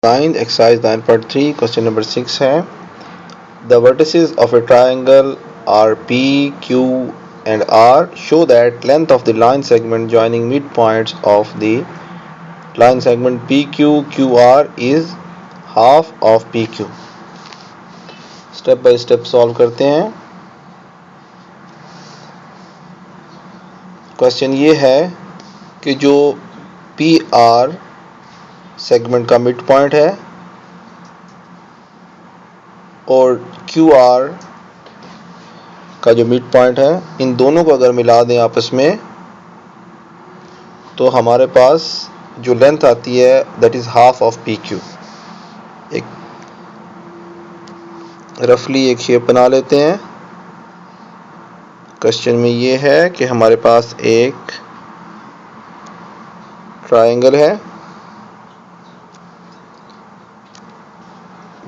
9 exercise 9.3 question number 6 है the vertices of a triangle are P, Q and R show that length of the line segment joining midpoints of the line segment PQ QR is half of PQ. Step by step solve करते हैं. Question ये है कि जो PR segment का mid point है और QR का जो मिड पॉइंट है, इन दोनों को अगर मिला दें आपस में तो हमारे पास जो लेंथ आती है that is half of PQ. एक रफली एक शेप बना लेते हैं. क्वेश्चन में ये है कि हमारे पास एक ट्रायंगल है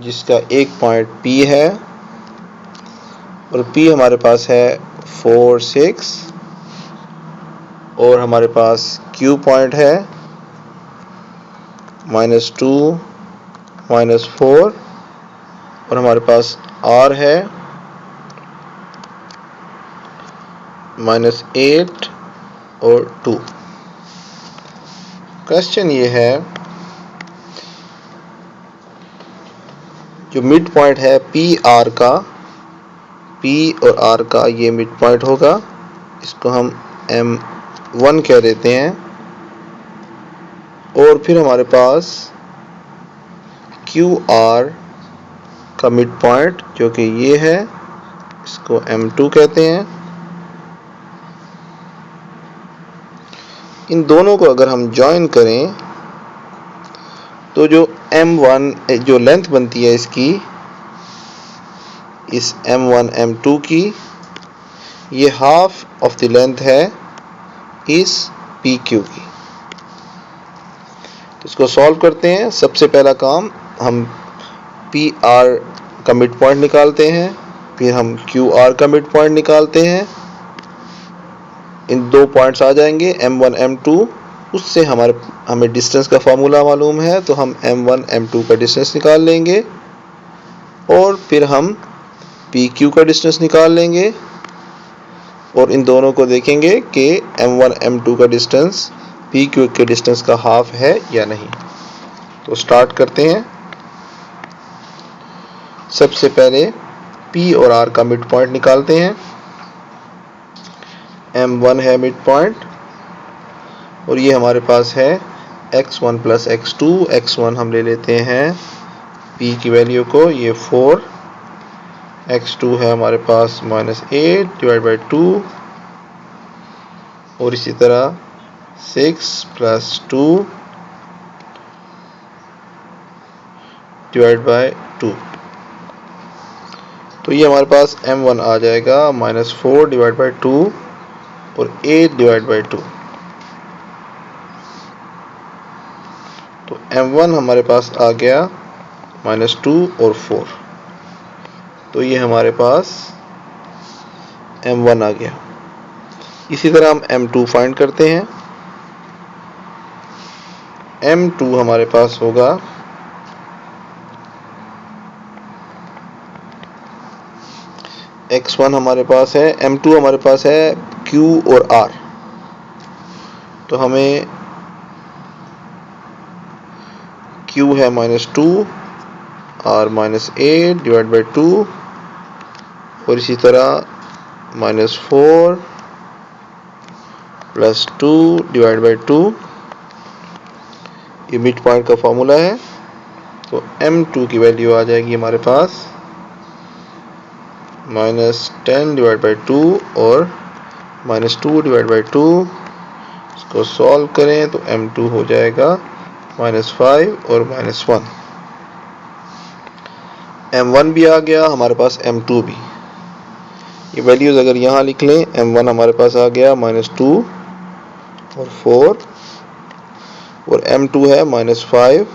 जिसका एक पॉइंट P है और P हमारे पास है 4, 6 और हमारे पास Q पॉइंट है -2, -4 और हमारे पास R है -8 और 2. क्वेश्चन ये है जो मिड पॉइंट है PR का, P और R का ये मिड पॉइंट होगा, इसको हम M1 कह देते हैं. और फिर हमारे पास QR का मिड पॉइंट जो कि ये है, इसको M2 कहते हैं. इन दोनों को अगर हम जॉइन करें तो जो M1 जो लेंथ बनती है इसकी, इस M1 M2 की, ये हाफ ऑफ द लेंथ है इस PQ की. तो इसको सॉल्व करते हैं. सबसे पहला काम हम PR का मिड पॉइंट निकालते हैं, फिर हम QR का मिड पॉइंट निकालते हैं. इन दो पॉइंट्स आ जाएंगे M1 M2. उससे हमें डिस्टेंस का फार्मूला मालूम है तो हम M1 M2 का डिस्टेंस निकाल लेंगे और फिर हम PQ का डिस्टेंस निकाल लेंगे और इन दोनों को देखेंगे कि M1 M2 का डिस्टेंस PQ के डिस्टेंस का हाफ है या नहीं. तो स्टार्ट करते हैं. सबसे पहले P और R का मिड पॉइंट निकालते हैं. M1 है मिड पॉइंट और ये हमारे पास है x1 + x2. x1 हम ले लेते हैं P की वैल्यू को, ये 4. x2 है हमारे पास -8/2 और इसी तरह 6 + 2/2. तो ये हमारे पास M1 आ जाएगा -4/2 और 8/2. तो M1 हमारे पास आ गया -2 और 4. तो ये हमारे पास M1 आ गया. इसी तरह हम M2 फाइंड करते हैं. M2 हमारे पास होगा x1 हमारे पास है, M2 हमारे पास है Q और R. तो हमें Q है -2, R -8/2 और इसी तरह -4 + 2/2. ये मिड पॉइंट का फॉर्मूला है. तो M2 की वैल्यू आ जाएगी हमारे पास -10/2 और -2/2. इसको सॉल्व करें तो M2 हो जाएगा -5 और -1. M1 भी आ गया हमारे पास, M2 भी. ये वैल्यूज अगर यहाँ लिख लें, M1 हमारे पास आ गया -2 और 4 और M2 है -5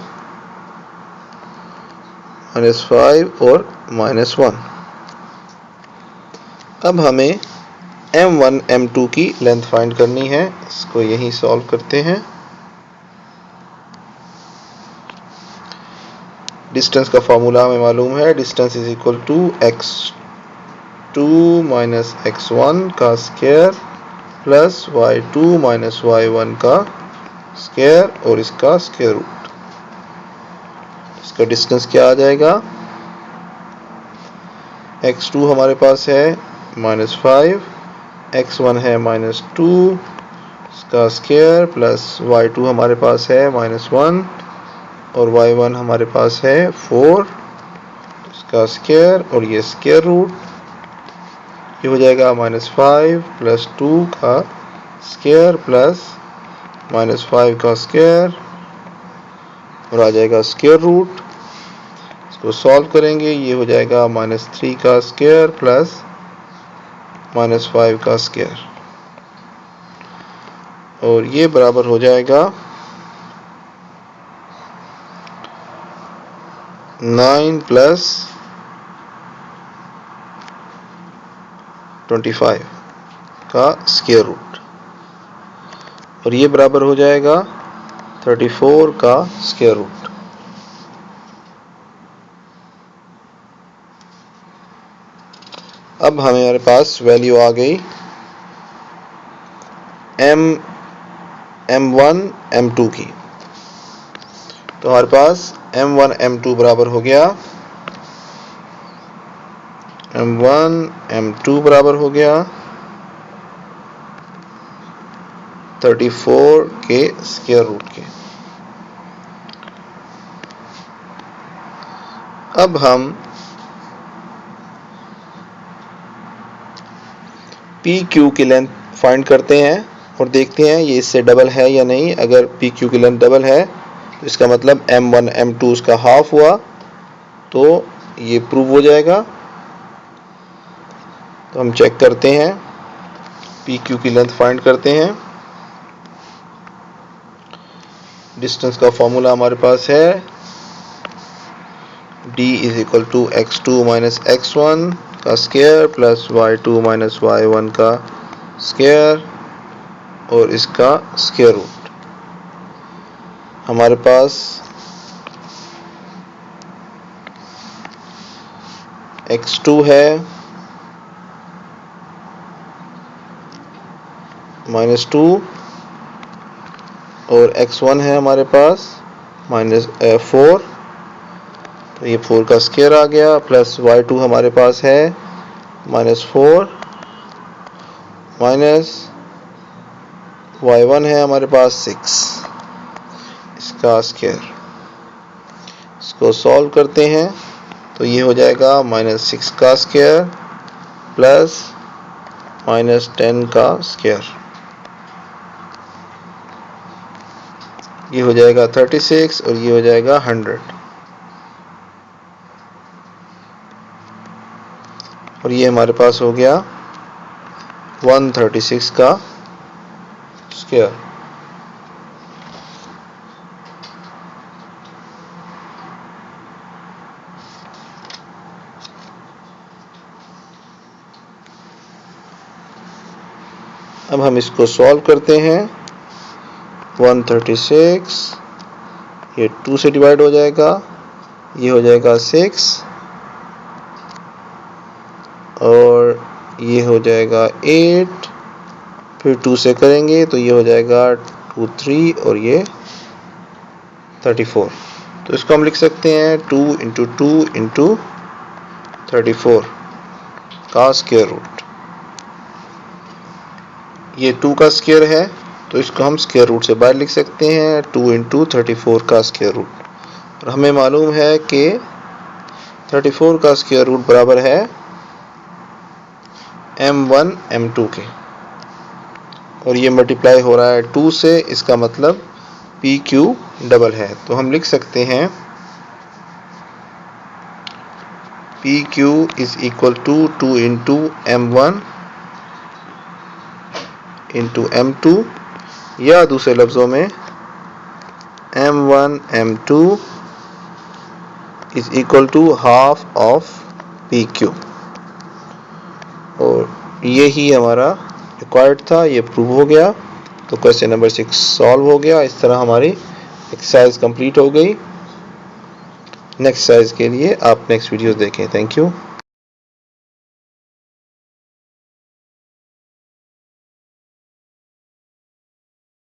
और -1. अब हमें M1 M2 की लेंथ फाइंड करनी है. इसको यहीं सॉल्व करते हैं. डिस्टेंस का फॉर्मूला हमें मालूम है, distance is equal to x2 minus x1 का square plus y2 minus y1 का स्क्वायर और इसका स्क्वायर रूट। इसका डिस्टेंस क्या आ जाएगा, x2 हमारे पास है -5, x1 है -2 इसका स्क्वायर प्लस y2 हमारे पास है -1 और y1 हमारे पास है 4 इसका स्क्वायर और ये स्क्वायर रूट। ये हो जाएगा -5 प्लस 2 का स्क्वायर प्लस -5 का स्क्वायर और आ जाएगा स्क्वायर रूट। इसको सॉल्व करेंगे, ये हो जाएगा -3 का स्क्वायर प्लस -5 का स्क्वायर और ये बराबर हो जाएगा 9 प्लस 25 का स्क्वायर रूट और ये बराबर हो जाएगा 34 का स्क्वायर रूट। अब हमारे पास वैल्यू आ गई m1 m2 की, तो हमारे पास m1 m2 बराबर हो गया m1 m2 बराबर हो गया 34 के स्क्वायर रूट के। अब हम PQ की लेंथ फाइंड करते हैं और देखते हैं ये इससे डबल है या नहीं। अगर PQ की लेंथ डबल है तो इसका मतलब m1 m2 उसका हाफ हुआ, तो ये प्रूव हो जाएगा। तो हम चेक करते हैं, PQ की लेंथ फाइंड करते हैं। डिस्टेंस का फॉर्मूला हमारे पास है d is equal to x2 minus x1 का square plus y2 minus y1 का स्क्वायर और इसका स्क्वायर रूट। हमारे पास x2 है -2 और x1 है हमारे पास -4, तो ये 4 का स्क्वायर आ गया प्लस y2 हमारे पास है -4 माइनस y1 है हमारे पास 6 इसका स्क्वायर। इसको सॉल्व करते हैं तो ये हो जाएगा -6 का स्क्वायर प्लस -10 का स्क्वायर, ये हो जाएगा 36 और ये हो जाएगा 100 और ये हमारे पास हो गया 136 का स्क्वायर। अब हम इसको सॉल्व करते हैं। 136 ये 2 से डिवाइड हो जाएगा, ये हो जाएगा 6 और ये हो जाएगा 8, फिर 2 से करेंगे तो ये हो जाएगा 2 3 और ये 34। तो इसको हम लिख सकते हैं 2 × 2 × 34 का स्क्वायर रूट। ये 2 का स्क्वायर है तो इसको हम स्क्वायर रूट से बाहर लिख सकते हैं 2 × 34 का स्क्वायर रूट। और हमें मालूम है कि 34 का स्क्वायर रूट बराबर है m1 m2 के और ये मल्टीप्लाई हो रहा है 2 से, इसका मतलब PQ डबल है। तो हम लिख सकते हैं PQ is equal to 2 × m1 × m2 या दूसरे लफ्जों में m1 m2 is equal to half of PQ। और ये ही हमारा रिक्वायर्ड था, ये प्रूव हो गया। तो क्वेश्चन नंबर 6 सॉल्व हो गया। इस तरह हमारी एक्सरसाइज कंप्लीट हो गई। नेक्स्ट एक्सरसाइज के लिए आप नेक्स्ट वीडियोस देखें। Thank you.